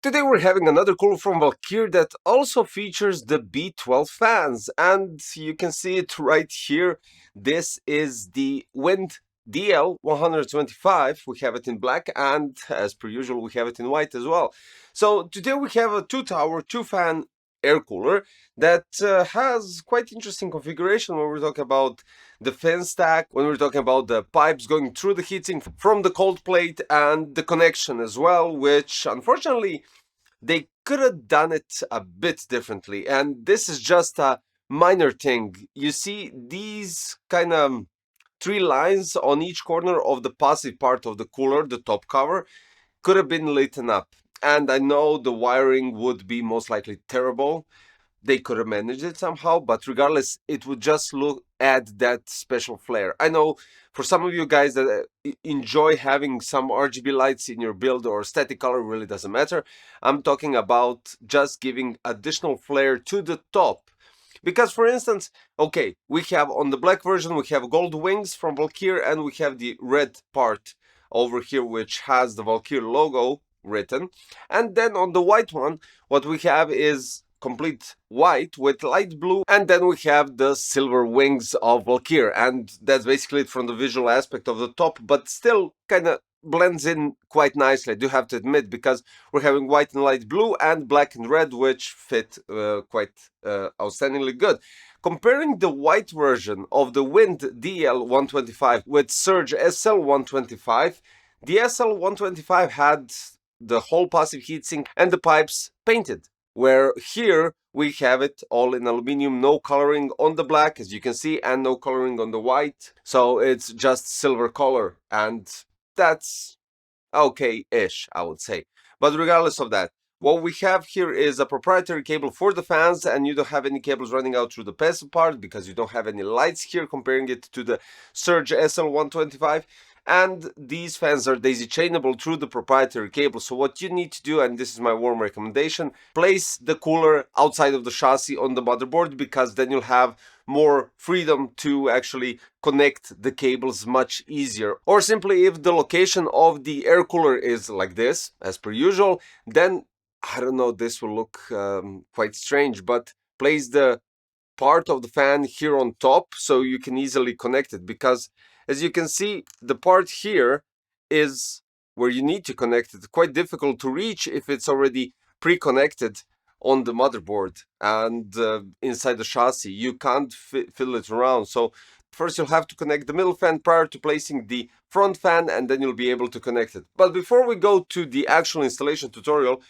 Today we're having another cooler from Valkyrie that also features the V12 fans, and you can see it right here. This is the VIND DL125. We have it in black, and as per usual we have it in white as well. So today we have a 2-tower, 2-fan air cooler that has quite interesting configuration when we're talking about the fan stack, when we're talking about the pipes going through the heatsink from the cold plate, and the connection as well, which unfortunately they could have done it a bit differently. And this is just a minor thing. You see these kind of 3 lines on each corner of the passive part of the cooler, the top cover, could have been lit up. And I know the wiring would be most likely terrible. They could have managed it somehow, but regardless, it would just add that special flair. I know for some of you guys that enjoy having some RGB lights in your build, or static color really doesn't matter. I'm talking about just giving additional flair to the top. Because for instance, okay, we have on the black version, we have gold wings from Valkyrie, and we have the red part over here which has the Valkyrie logo written. And then on the white one, what we have is complete white with light blue, and then we have the silver wings of Valkyrie, and that's basically it from the visual aspect of the top, but still kind of blends in quite nicely, I do have to admit, because we're having white and light blue and black and red, which fit quite outstandingly good. Comparing the white version of the VIND DL125 with Surge SL125, the SL125 had the whole passive heatsink and the pipes painted, where here we have it all in aluminum, no coloring on the black, as you can see, and no coloring on the white. So it's just silver color, and that's okay-ish, I would say. But regardless of that, what we have here is a proprietary cable for the fans, and you don't have any cables running out through the passive part because you don't have any lights here, comparing it to the Surge SL125. And these fans are daisy chainable through the proprietary cable. So what you need to do, and this is my warm recommendation, place the cooler outside of the chassis on the motherboard, because then you'll have more freedom to actually connect the cables much easier. Or simply, if the location of the air cooler is like this, as per usual, then I don't know, this will look quite strange, but place the part of the fan here on top so you can easily connect it, because as you can see, the part here is where you need to connect it. Quite difficult to reach if it's already pre-connected on the motherboard and inside the chassis. You can't fiddle it around. So first you'll have to connect the middle fan prior to placing the front fan, and then you'll be able to connect it. But before we go to the actual installation tutorial,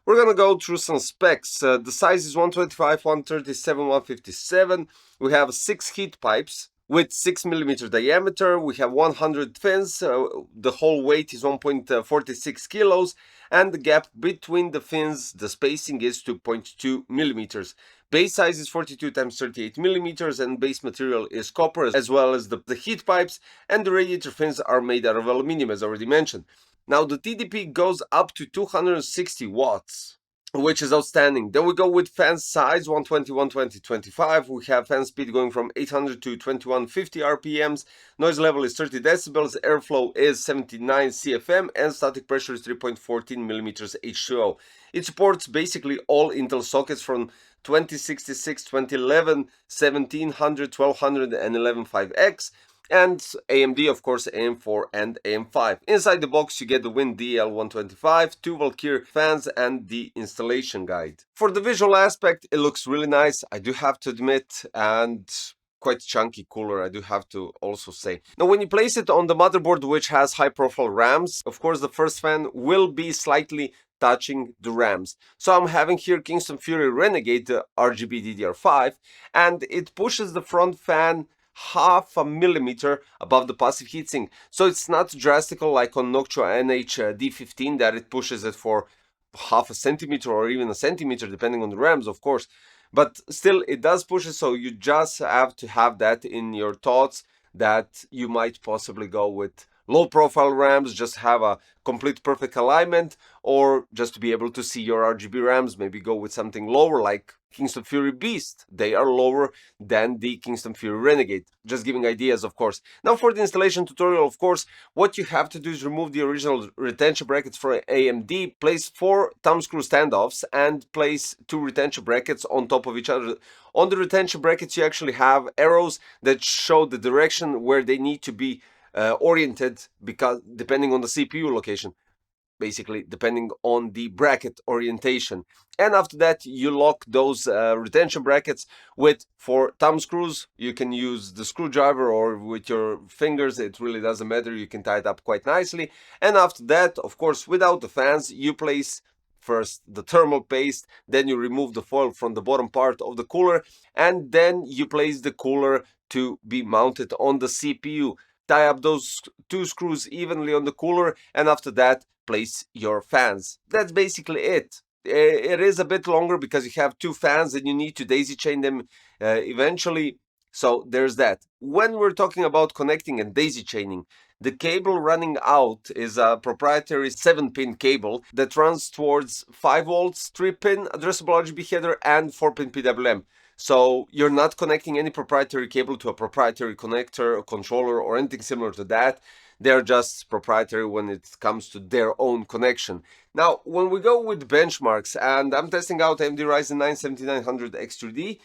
we're gonna go through some specs. The size is 125, 137, 157. We have 6 heat pipes with 6mm diameter. We have 100 fins. The whole weight is 1.46 kilos, and the gap between the fins, the spacing, is 2.2 millimeters. Base size is 42 times 38 millimeters, and base material is copper, as well as the heat pipes, and the radiator fins are made out of aluminum, as already mentioned. Now the TDP goes up to 260 watts, which is outstanding. Then we go with fan size 120, 120, 25. We have fan speed going from 800 to 2150 RPMs. Noise level is 30 decibels. Airflow is 79 CFM, and static pressure is 3.14 millimeters H2O. It supports basically all Intel sockets from 2066, 2011, 1700, 1200, and 115X. And AMD, of course, AM4 and AM5. Inside the box you get the VIND DL125, 2 Valkyrie fans, and the installation guide. For the visual aspect, it looks really nice, I do have to admit, and quite chunky cooler, I do have to also say. Now when you place it on the motherboard, which has high profile rams, of course the first fan will be slightly touching the rams. So I'm having here Kingston Fury Renegade RGB DDR5, and it pushes the front fan half a millimeter above the passive heatsink. So it's not drastical like on Noctua NH-D15 that it pushes it for half a centimeter or even a centimeter, depending on the rams, of course. But still, it does push it, so you just have to have that in your thoughts, that you might possibly go with low profile RAMs just have a complete perfect alignment, or just to be able to see your RGB RAMs, maybe go with something lower like Kingston Fury Beast. They are lower than the Kingston Fury Renegade. Just giving ideas, of course. Now for the installation tutorial, of course, what you have to do is remove the original retention brackets for AMD, place 4 thumb screw standoffs, and place 2 retention brackets on top of each other. On the retention brackets, you actually have arrows that show the direction where they need to be oriented, because depending on the CPU location, basically depending on the bracket orientation. And after that, you lock those retention brackets with 4 thumb screws. You can use the screwdriver or with your fingers, it really doesn't matter, you can tie it up quite nicely. And after that, of course, without the fans, you place first the thermal paste, then you remove the foil from the bottom part of the cooler, and then you place the cooler to be mounted on the CPU. Tie up those 2 screws evenly on the cooler, and after that, place your fans. That's basically it. It is a bit longer because you have 2 fans and you need to daisy chain them eventually. So there's that. When we're talking about connecting and daisy chaining, the cable running out is a proprietary 7-pin cable that runs towards 5 volts, 3-pin addressable RGB header, and 4-pin PWM. So you're not connecting any proprietary cable to a proprietary connector, or controller, or anything similar to that. They're just proprietary when it comes to their own connection. Now, when we go with benchmarks, and I'm testing out AMD Ryzen 9 7900 X3D,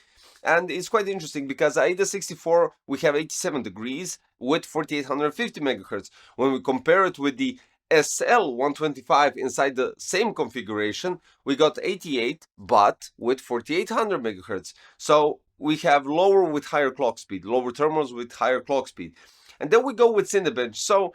and it's quite interesting because AIDA 64, we have 87 degrees with 4850 megahertz. When we compare it with the SL125 inside the same configuration, we got 88, but with 4800 megahertz. So we have lower with higher clock speed, lower thermals with higher clock speed. And then we go with Cinebench. So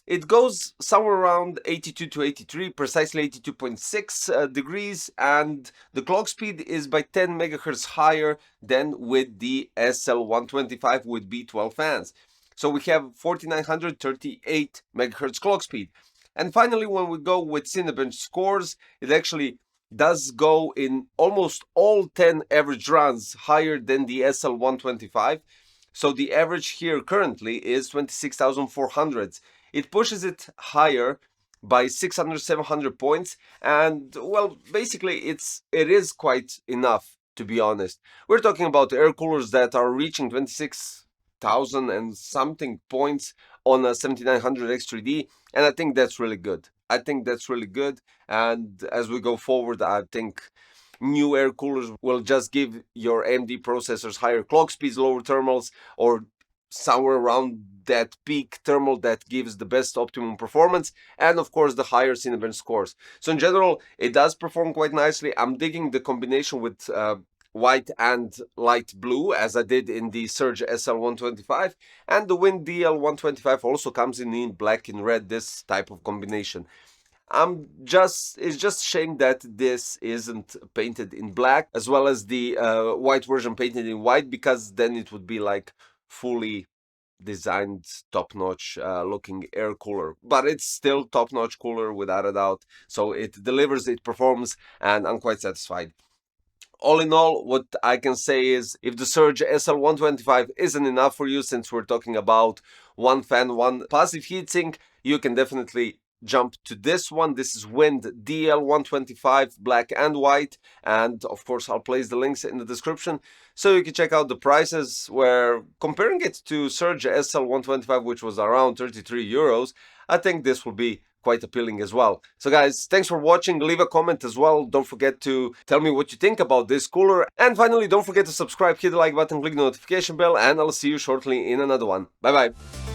it goes somewhere around 82 to 83, precisely 82.6 degrees, and the clock speed is by 10 megahertz higher than with the SL125 with B12 fans. So we have 4938 megahertz clock speed. And finally, when we go with Cinebench scores, it actually does go in almost all 10 average runs higher than the SL125. So the average here currently is 26,400. It pushes it higher by 600, 700 points. And well, basically it is quite enough, to be honest. We're talking about air coolers that are reaching 26,000 and something points on a 7900 X3D. And I think that's really good. I think that's really good. And as we go forward, I think new air coolers will just give your AMD processors higher clock speeds, lower thermals, or somewhere around that peak thermal that gives the best optimum performance, and of course the higher Cinebench scores. So in general, it does perform quite nicely. I'm digging the combination with white and light blue, as I did in the Surge SL125, and the VIND DL125 also comes in black and red, this type of combination. It's just a shame that this isn't painted in black, as well as the white version painted in white, because then it would be like fully designed, top-notch looking air cooler. But it's still top-notch cooler without a doubt. So it delivers, it performs, and I'm quite satisfied. All in all, what I can say is, if the Surge SL125 isn't enough for you, since we're talking about one fan, one passive heatsink, you can definitely jump to this one. This is VIND DL125 black and white, and of course I'll place the links in the description so you can check out the prices, where comparing it to Surge SL125, which was around 33 euros, I think this will be quite appealing as well. So guys, thanks for watching. Leave a comment as well. Don't forget to tell me what you think about this cooler, and finally don't forget to subscribe, hit the like button, click the notification bell, and I'll see you shortly in another one. Bye bye.